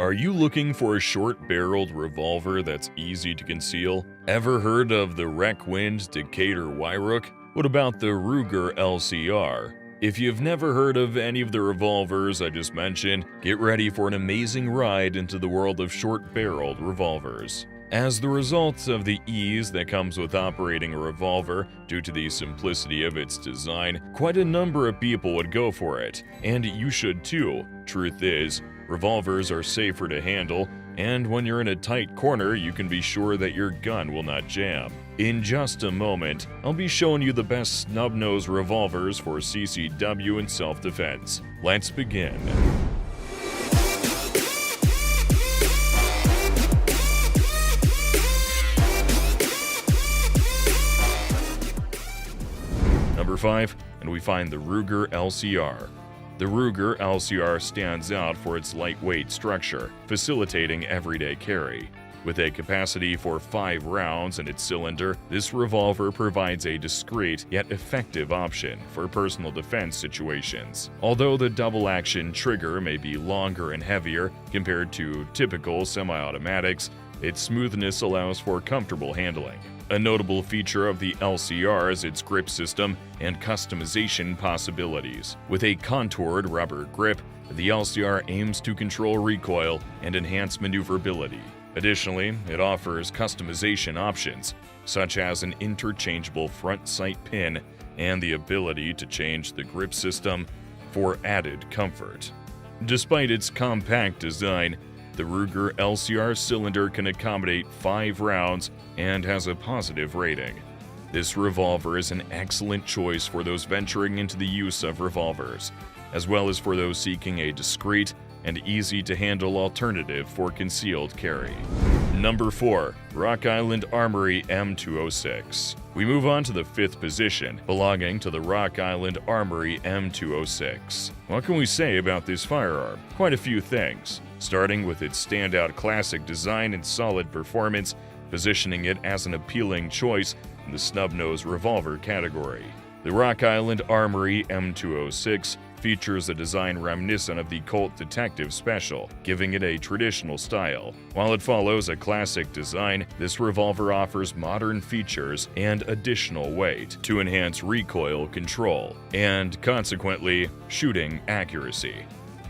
Are you looking for a short-barreled revolver that's easy to conceal? Ever heard of the Reckwind Decatur Wyrook? What about the Ruger LCR? If you've never heard of any of the revolvers I just mentioned, get ready for an amazing ride into the world of short-barreled revolvers. As the result of the ease that comes with operating a revolver due to the simplicity of its design, quite a number of people would go for it, and you should too. Truth is, revolvers are safer to handle, and when you're in a tight corner, you can be sure that your gun will not jam. In just a moment, I'll be showing you the best snub-nose revolvers for CCW and self-defense. Let's begin. Number 5, and we find the Ruger LCR. The Ruger LCR stands out for its lightweight structure, facilitating everyday carry. With a capacity for 5 rounds in its cylinder, this revolver provides a discreet yet effective option for personal defense situations. Although the double-action trigger may be longer and heavier compared to typical semi-automatics, its smoothness allows for comfortable handling. A notable feature of the LCR is its grip system and customization possibilities. With a contoured rubber grip, the LCR aims to control recoil and enhance maneuverability. Additionally, it offers customization options, such as an interchangeable front sight pin and the ability to change the grip system for added comfort. Despite its compact design, the Ruger LCR cylinder can accommodate 5 rounds and has a positive rating. This revolver is an excellent choice for those venturing into the use of revolvers, as well as for those seeking a discreet and easy-to-handle alternative for concealed carry. Number 4. Rock Island Armory M206. We move on to the 5th position, belonging to the Rock Island Armory M206. What can we say about this firearm? Quite a few things, starting with its standout classic design and solid performance, positioning it as an appealing choice in the snub-nose revolver category. The Rock Island Armory M206 features a design reminiscent of the Colt Detective Special, giving it a traditional style. While it follows a classic design, this revolver offers modern features and additional weight to enhance recoil control and, consequently, shooting accuracy.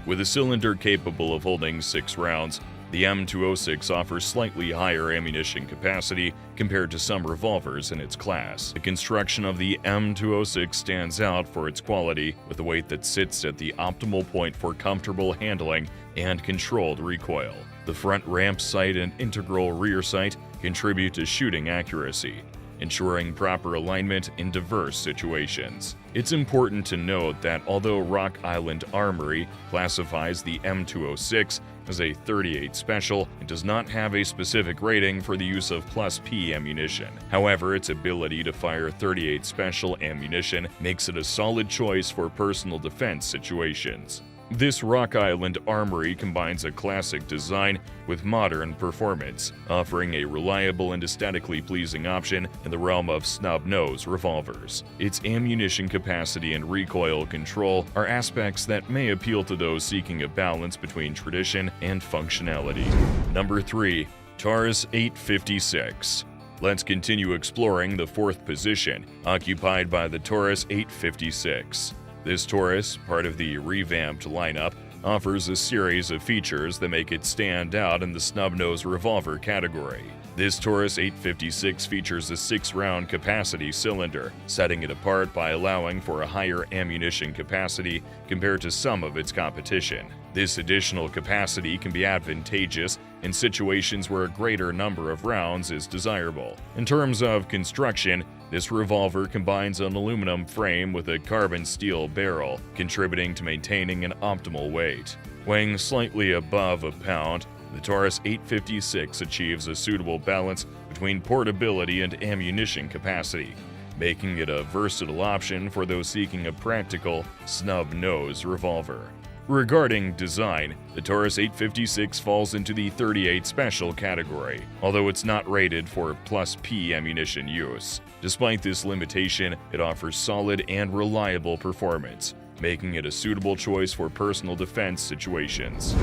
With a cylinder capable of holding 6 rounds, the M206 offers slightly higher ammunition capacity compared to some revolvers in its class. The construction of the M206 stands out for its quality, with a weight that sits at the optimal point for comfortable handling and controlled recoil. The front ramp sight and integral rear sight contribute to shooting accuracy, ensuring proper alignment in diverse situations. It's important to note that although Rock Island Armory classifies the M206 as a .38 Special, it does not have a specific rating for the use of +P ammunition. However, its ability to fire .38 Special ammunition makes it a solid choice for personal defense situations. This Rock Island Armory combines a classic design with modern performance, offering a reliable and aesthetically pleasing option in the realm of snub-nose revolvers. Its ammunition capacity and recoil control are aspects that may appeal to those seeking a balance between tradition and functionality. Number 3. Taurus 856. Let's continue exploring the 4th position, occupied by the Taurus 856. This Taurus, part of the revamped lineup, offers a series of features that make it stand out in the snub-nose revolver category. This Taurus 856 features a 6-round capacity cylinder, setting it apart by allowing for a higher ammunition capacity compared to some of its competition. This additional capacity can be advantageous in situations where a greater number of rounds is desirable. In terms of construction, this revolver combines an aluminum frame with a carbon steel barrel, contributing to maintaining an optimal weight. Weighing slightly above a pound, the Taurus 856 achieves a suitable balance between portability and ammunition capacity, making it a versatile option for those seeking a practical, snub-nose revolver. Regarding design, the Taurus 856 falls into the .38 Special category, although it's not rated for +P ammunition use. Despite this limitation, it offers solid and reliable performance, making it a suitable choice for personal defense situations.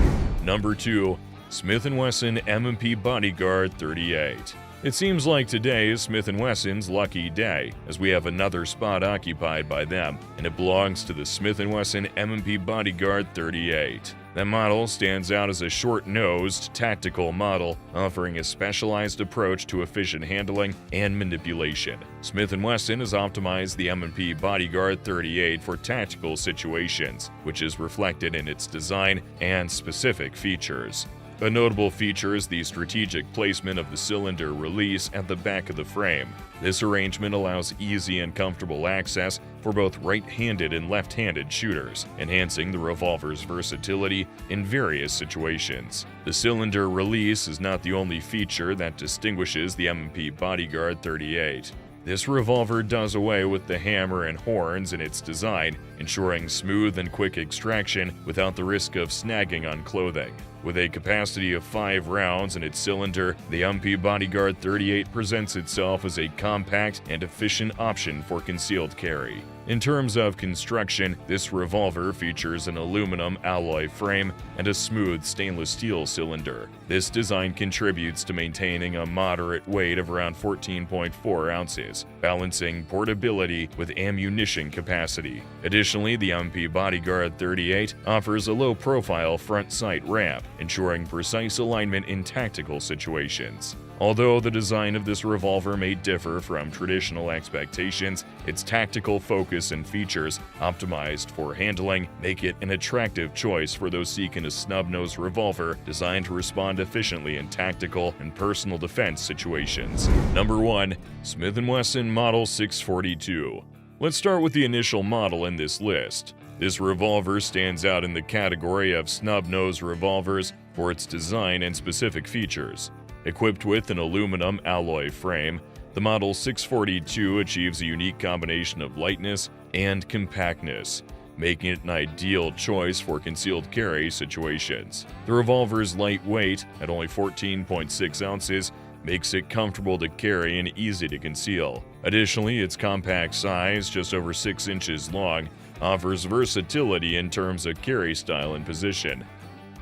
Number 2. Smith & Wesson M&P Bodyguard 38. It seems like today is Smith & Wesson's lucky day, as we have another spot occupied by them, and it belongs to the Smith & Wesson M&P Bodyguard 38. That model stands out as a short-nosed, tactical model, offering a specialized approach to efficient handling and manipulation. Smith & Wesson has optimized the M&P Bodyguard 38 for tactical situations, which is reflected in its design and specific features. A notable feature is the strategic placement of the cylinder release at the back of the frame. This arrangement allows easy and comfortable access for both right-handed and left-handed shooters, enhancing the revolver's versatility in various situations. The cylinder release is not the only feature that distinguishes the M&P Bodyguard 38. This revolver does away with the hammer and horns in its design, ensuring smooth and quick extraction without the risk of snagging on clothing. With a capacity of 5 rounds in its cylinder, the M&P Bodyguard 38 presents itself as a compact and efficient option for concealed carry. In terms of construction, this revolver features an aluminum alloy frame and a smooth stainless steel cylinder. This design contributes to maintaining a moderate weight of around 14.4 ounces, balancing portability with ammunition capacity. Additionally, the M&P Bodyguard 38 offers a low-profile front sight ramp, ensuring precise alignment in tactical situations. Although the design of this revolver may differ from traditional expectations, its tactical focus and features, optimized for handling, make it an attractive choice for those seeking a snub-nosed revolver designed to respond efficiently in tactical and personal defense situations. Number 1. Smith & Wesson Model 642. Let's start with the initial model in this list. This revolver stands out in the category of snub-nosed revolvers for its design and specific features. Equipped with an aluminum alloy frame, the Model 642 achieves a unique combination of lightness and compactness, making it an ideal choice for concealed carry situations. The revolver's light weight, at only 14.6 ounces, makes it comfortable to carry and easy to conceal. Additionally, its compact size, just over 6 inches long, offers versatility in terms of carry style and position.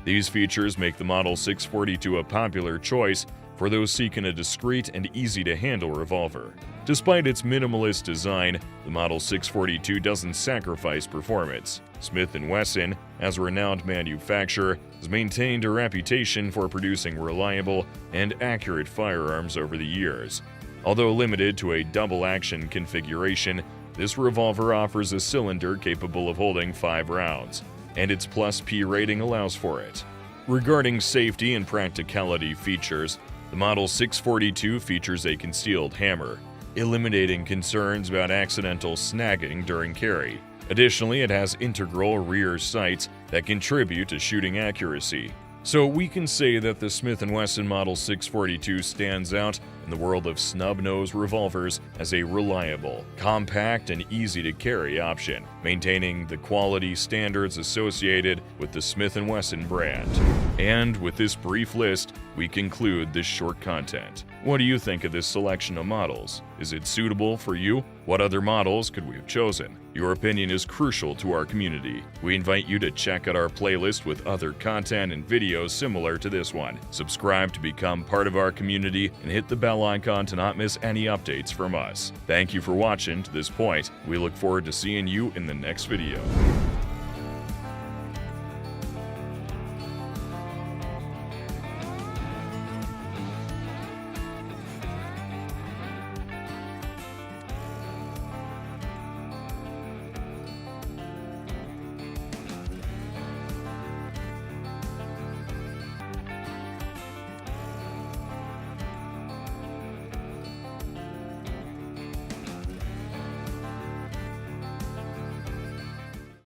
These features make the Model 642 a popular choice for those seeking a discreet and easy-to-handle revolver. Despite its minimalist design, the Model 642 doesn't sacrifice performance. Smith & Wesson, as a renowned manufacturer, has maintained a reputation for producing reliable and accurate firearms over the years. Although limited to a double-action configuration, this revolver offers a cylinder capable of holding 5 rounds, and its Plus P rating allows for it. Regarding safety and practicality features, the Model 642 features a concealed hammer, eliminating concerns about accidental snagging during carry. Additionally, it has integral rear sights that contribute to shooting accuracy. So we can say that the Smith & Wesson Model 642 stands out in the world of snub-nosed revolvers as a reliable, compact, and easy-to-carry option, maintaining the quality standards associated with the Smith & Wesson brand. And with this brief list, we conclude this short content. What do you think of this selection of models? Is it suitable for you? What other models could we have chosen? Your opinion is crucial to our community. We invite you to check out our playlist with other content and videos similar to this one. Subscribe to become part of our community and hit the bell icon to not miss any updates from us. Thank you for watching to this point. We look forward to seeing you in the next video.